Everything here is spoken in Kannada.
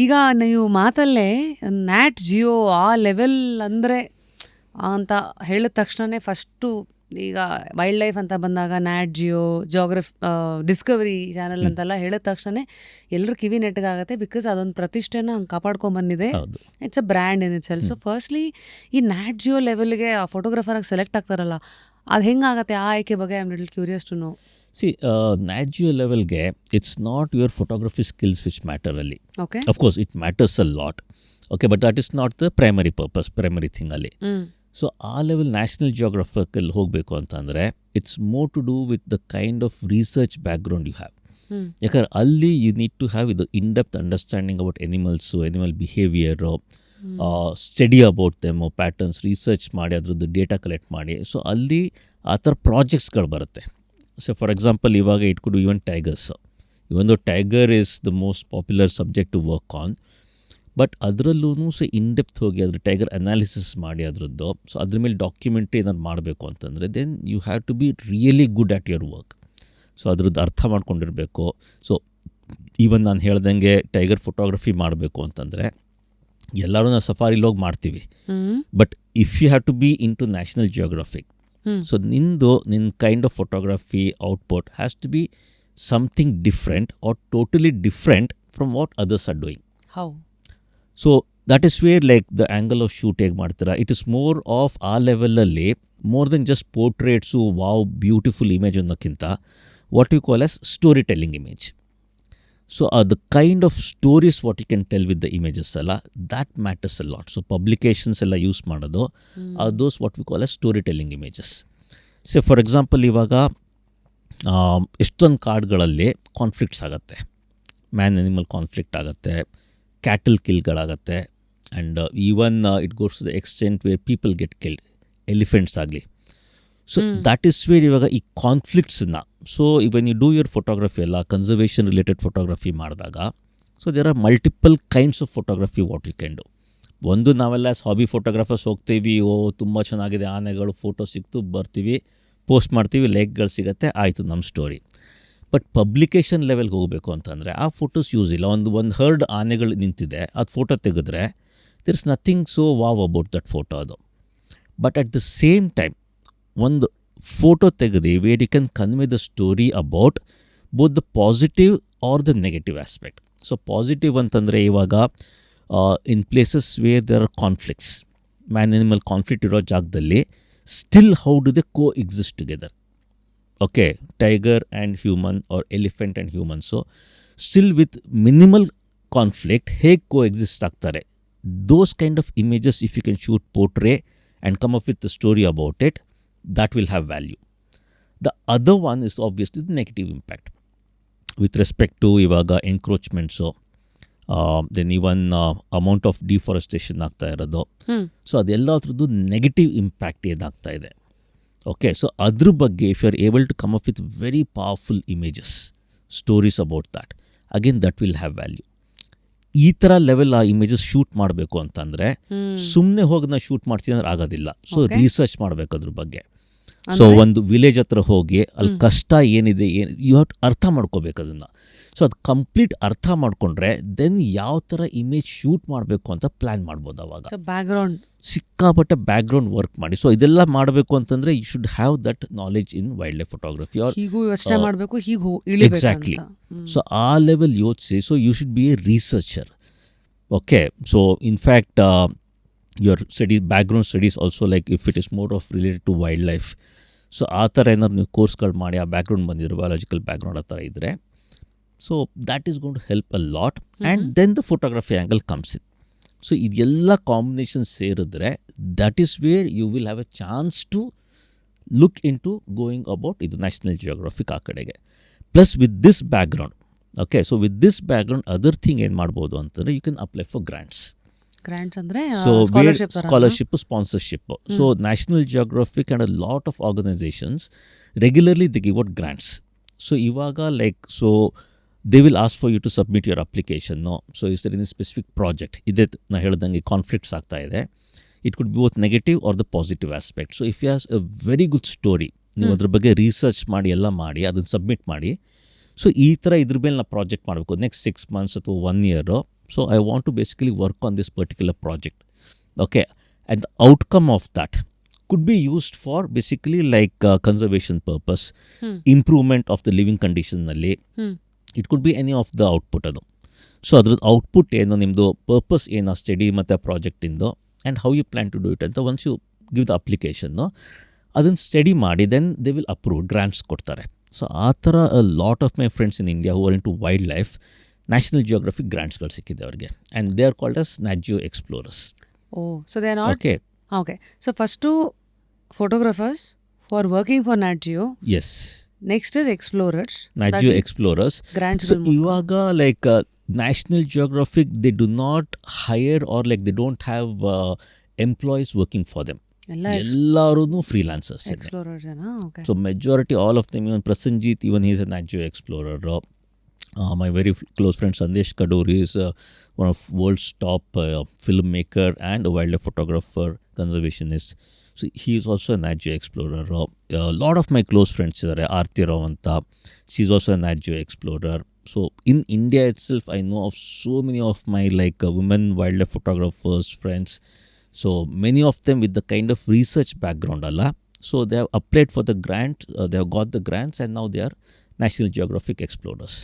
ಈಗ ನೀವು ಮಾತಲ್ಲೇ ನ್ಯಾಟ್ ಜಿಯೋ ಆ ಲೆವೆಲ್ ಅಂದರೆ ಅಂತ ಹೇಳಿದ ತಕ್ಷಣನೇ ಫಸ್ಟು ಈಗ ವೈಲ್ಡ್ ಲೈಫ್ ಅಂತ ಬಂದಾಗ ನ್ಯಾಟ್ ಜಿಯೋ ಡಿಸ್ಕವರಿ ಚಾನಲ್ ಅಂತೆಲ್ಲ ಹೇಳಿದ ತಕ್ಷಣ ಎಲ್ಲರೂ ಕಿವಿ ನೆಟ್ಟಗಾಗತ್ತೆ. ಬಿಕಾಸ್ ಅದೊಂದು ಪ್ರತಿಷ್ಠೆನ ಹಂಗೆ ಕಾಪಾಡ್ಕೊಂಬಂದಿದೆ. It's a brand in itself. So firstly ಈ ನ್ಯಾಟ್ ಜಿಯೋ ಲೆವೆಲ್ಗೆ ಆ ಫೋಟೋಗ್ರಾಫರಾಗಿ ಸೆಲೆಕ್ಟ್ ಆಗ್ತಾರಲ್ಲ, ಅದು ಹೆಂಗಾಗತ್ತೆ ಆ ಆಯ್ಕೆ ಬಗ್ಗೆ I am little curious to know. See Nat Geo ಲೆವೆಲ್ಗೆ it's not your photography skills which matter ಅಲ್ಲಿ. Okay, of course it matters a lot. Okay, but that is not the primary purpose, primary thing ಅಲ್ಲಿ. ಸೊ ಆ ಲೆವೆಲ್ ನ್ಯಾಷನಲ್ ಜಿಯೋಗ್ರಫಿಕಲ್ಲಿ ಹೋಗಬೇಕು ಅಂತಂದರೆ it's more to do with the kind of research background you have. ಯಾಕಂದ್ರೆ ಅಲ್ಲಿ ಯು ನೀಡ್ ಟು ಹ್ಯಾವ್ ಇದು in depth understanding about animals, animal behaviour, study about them, patterns research ಮಾಡಿ ಅದ್ರದ್ದು ಡೇಟಾ ಕಲೆಕ್ಟ್ ಮಾಡಿ. ಸೊ ಅಲ್ಲಿ ಆ ಥರ ಪ್ರಾಜೆಕ್ಟ್ಸ್ಗಳು ಬರುತ್ತೆ. ಸೊ ಫಾರ್ ಎಕ್ಸಾಂಪಲ್ ಇವಾಗ it could even tigers. Even though tiger is the most popular subject to work on, but ಅದರಲ್ಲೂ ಸೊ ಇನ್ ಡೆಪ್ತ್ ಹೋಗಿ ಅದ್ರ ಟೈಗರ್ ಅನಾಲಿಸಿಸ್ ಮಾಡಿ ಅದರದ್ದು, ಸೊ ಅದ್ರ ಮೇಲೆ ಡಾಕ್ಯುಮೆಂಟ್ರಿ ಏನಾದ್ರು ಮಾಡಬೇಕು ಅಂತಂದರೆ then you have to be really good at your work. So ಅದ್ರದ್ದು ಅರ್ಥ ಮಾಡ್ಕೊಂಡಿರಬೇಕು. ಸೊ ಈವನ್ ನಾನು ಹೇಳ್ದಂಗೆ ಟೈಗರ್ ಫೋಟೋಗ್ರಫಿ ಮಾಡಬೇಕು ಅಂತಂದರೆ ಎಲ್ಲರೂ ನಾವು ಸಫಾರಿಲಿ ಹೋಗಿ ಮಾಡ್ತೀವಿ, but if you have to be into National Geographic, so ನಿನ್ನ kind of photography output has to be something different or totally different from what others are doing. How? So that is where like the angle of shoot ಹೇಗೆ ಮಾಡ್ತೀರಾ, ಇಟ್ ಇಸ್ ಮೋರ್ ಆಫ್ ಆ ಲೆವೆಲಲ್ಲಿ more than just portraits, wow beautiful image ಅನ್ನೋಕ್ಕಿಂತ what you call as story telling image. So the kind of stories what you can tell with the images ಎಲ್ಲ that matters a lot. So publications ಎಲ್ಲ ಯೂಸ್ ಮಾಡೋದು those what we call as story telling images. So for example ಇವಾಗ ಎಷ್ಟೊಂದು ಕಾರ್ಡ್ಗಳಲ್ಲಿ ಕಾನ್ಫ್ಲಿಕ್ಟ್ಸ್ ಆಗುತ್ತೆ, ಮ್ಯಾನ್ ಎನಿಮಲ್ ಕಾನ್ಫ್ಲಿಕ್ಟ್ ಆಗುತ್ತೆ, ಕ್ಯಾಟಲ್ ಕಿಲ್ಗಳಾಗತ್ತೆ, and even it goes to the extent where people get killed, elephants ಆಗಲಿ. ಸೊ ದ್ಯಾಟ್ ಈಸ್ ವೇರ್ ಇವಾಗ ಈ ಕಾನ್ಫ್ಲಿಕ್ಟ್ಸನ್ನ, so when you do your photography ಎಲ್ಲ ಕನ್ಸರ್ವೇಷನ್ ರಿಲೇಟೆಡ್ ಫೋಟೋಗ್ರಫಿ ಮಾಡಿದಾಗ, so there are multiple kinds of photography what you can do. ಒಂದು ನಾವೆಲ್ಲ ಹಾಬಿ ಫೋಟೋಗ್ರಾಫರ್ಸ್ ಹೋಗ್ತೀವಿ, ತುಂಬ ಚೆನ್ನಾಗಿದೆ ಆನೆಗಳು, ಫೋಟೋ ಸಿಕ್ತು, ಬರ್ತೀವಿ, ಪೋಸ್ಟ್ ಮಾಡ್ತೀವಿ, ಲೈಕ್ಗಳು ಸಿಗುತ್ತೆ, ಆಯಿತು ನಮ್ಮ ಸ್ಟೋರಿ. ಬಟ್ ಪಬ್ಲಿಕೇಶನ್ ಲೆವೆಲ್ಗೆ ಹೋಗಬೇಕು ಅಂತಂದರೆ ಆ ಫೋಟೋಸ್ ಯೂಸ್ ಇಲ್ಲ. ಒಂದು ಹರ್ಡ್ ಆನೆಗಳು ನಿಂತಿದೆ, ಅದು ಫೋಟೋ ತೆಗೆದ್ರೆ there is nothing so wow about that photo ಅದು. But at the same time ಒಂದು ಫೋಟೋ ತೆಗೆದು where you can convey the story about both the positive or the negative aspect. So positive ಅಂತಂದರೆ ಇವಾಗ in places where there are conflicts, man animal conflict ಇರೋ ಜಾಗದಲ್ಲಿ still how do they coexist together. Okay, tiger and human or elephant and human, so still with minimal conflict ಹೇಗೆ ಕೋ ಎಕ್ಸಿಸ್ಟ್ ಆಗ್ತಾರೆ. Those kind of images if you can shoot portray and come up with the story about it, that will have value. The other one is obviously the negative impact with respect to ivaga encroachments, then even amount of deforestation ಆಗ್ತಾ ಇರೋದು. ಸೊ ಅದೆಲ್ಲದ್ರದ್ದು ನೆಗೆಟಿವ್ ಇಂಪ್ಯಾಕ್ಟ್ ಏನಾಗ್ತಾ ಇದೆ. ಓಕೆ, ಸೊ ಅದ್ರ ಬಗ್ಗೆ if you are able to come up with very powerful images, stories about that, again that will have value. ಈ ಥರ ಲೆವೆಲ್ ಆ ಇಮೇಜಸ್ ಶೂಟ್ ಮಾಡಬೇಕು ಅಂತಂದರೆ ಸುಮ್ಮನೆ ಹೋಗಿ ನಾವು ಶೂಟ್ ಮಾಡ್ತೀವಿ ಅಂದ್ರೆ ಆಗೋದಿಲ್ಲ. ಸೊ ರಿಸರ್ಚ್ ಮಾಡಬೇಕು ಅದ್ರ ಬಗ್ಗೆ. ಸೊ ಒಂದು ವಿಲೇಜ್ ಹತ್ರ ಹೋಗಿ ಅಲ್ಲಿ ಕಷ್ಟ ಏನಿದೆ, ಯು ಹ್ಯಾವ್ ಅರ್ಥ ಮಾಡ್ಕೋಬೇಕು ಅದನ್ನು. ಸೊ ಅದು ಕಂಪ್ಲೀಟ್ ಅರ್ಥ ಮಾಡಿಕೊಂಡ್ರೆ ದೆನ್ ಯಾವ ಥರ ಇಮೇಜ್ ಶೂಟ್ ಮಾಡಬೇಕು ಅಂತ ಪ್ಲ್ಯಾನ್ ಮಾಡ್ಬೋದು. ಅವಾಗ ಬ್ಯಾಕ್ಗ್ರೌಂಡ್ ಸಿಕ್ಕಾಪಟ್ಟೆ ಬ್ಯಾಕ್ಗ್ರೌಂಡ್ ವರ್ಕ್ ಮಾಡಿ. ಸೊ ಇದೆಲ್ಲ ಮಾಡಬೇಕು ಅಂತಂದರೆ you should have that knowledge in wildlife photography. Exactly. So ಆ ಲೆವೆಲ್ ಯೋಚಿಸಿ. So you should be a researcher. Okay, so in fact your study background studies also, like if it is more of related to wildlife, so ಆ ಥರ ಏನಾದ್ರು ನೀವು ಕೋರ್ಸ್ಗಳು ಮಾಡಿ ಆ ಬ್ಯಾಕ್ಗ್ರೌಂಡ್ ಬಂದಿರೋ ಬಯಾಲಜಿಕಲ್ ಬ್ಯಾಕ್ಗ್ರೌಂಡ್ ಆ ಥರ ಇದ್ದರೆ, so that is going to help a lot. And then the photography angle comes in. So ಇದೆಲ್ಲ ಕಾಂಬಿನೇಷನ್ ಸೇರಿದ್ರೆ that is where you will have a chance to look into going about ಇದು ನ್ಯಾಷನಲ್ ಜಿಯೋಗ್ರಫಿಕ್ ಆ ಕಡೆಗೆ. Plus with this background, okay, so with this background other thing ಏನು ಮಾಡ್ಬೋದು ಅಂತಂದರೆ you can apply for grants. So scholarship, sponsorship. So National Geographic and a lot of organizations regularly they give out grants. So ivaga so they will ask for you to submit your application. No, so is there any specific project ide na helidange conflicts ಆಗ್ತಾ ಇದೆ, it could be both negative or the positive aspect. So if you have a very good story, ನೀವು ಅದ್ರ ಬಗ್ಗೆ ರಿಸರ್ಚ್ ಮಾಡಿ ಎಲ್ಲ ಮಾಡಿ ಅದನ್ನು ಸಬ್ಮಿಟ್ ಮಾಡಿ. ಸೊ ಈ ಥರ ಇದ್ರ ಮೇಲೆ ನಾವು ಪ್ರಾಜೆಕ್ಟ್ ಮಾಡಬೇಕು ನೆಕ್ಸ್ಟ್ 6 months ಅಥವಾ 1 year, So I want to basically work on this particular project. Okay, and the outcome of that could be used for basically like conservation purpose, improvement of the living condition ನಲ್ಲಿ. It could be any of the output ಅದು. ಸೊ ಅದ್ರದ್ದು ಔಟ್ಪುಟ್ ಏನು, ನಿಮ್ಮದು ಪರ್ಪಸ್ ಏನು ಆ ಸ್ಟಡಿ ಮತ್ತು ಆ ಪ್ರಾಜೆಕ್ಟಿಂದು, and how you plan to do it ಅಂತ once you give the application, ಅದನ್ನು ಸ್ಟಡಿ ಮಾಡಿ then they will approve, grants ಕೊಡ್ತಾರೆ. ಸೊ ಆ ಥರ lot of my friends in India who are into wildlife, National Geographic ಗ್ರಾಂಟ್ಸ್ಗಳು ಸಿಕ್ಕಿದೆ ಅವ್ರಿಗೆ, and they are called as Nat Geo explorers. Oh, so they are not. Okay. Okay. So first two photographers for working for Nat Geo. Yes. Next is explorers. Nat that Geo is Explorers. grants. So ಇವಾಗ like National Geographic they do not hire or like they don't have employees working for them. ಎಲ್ಲರೂ ಫ್ರೀಲಾನ್ಸರ್ಸ್. explorers ಏನಾ? Okay. So majority all of them, even Prasenjit, even he is a Nat Geo explorer. My very close friend Sandesh Kaduri is one of world's top filmmaker and a wildlife photographer, conservationist. So he is also a Nat Geo explorer. A lot of my close friends are Aarti Ravanta. She's also a Nat Geo explorer. So in India itself, I know of so many of my like women wildlife photographers, friends. So many of them with the kind of research background, Allah. So they have applied for the grant, they have got the grants, and now they are National Geographic explorers.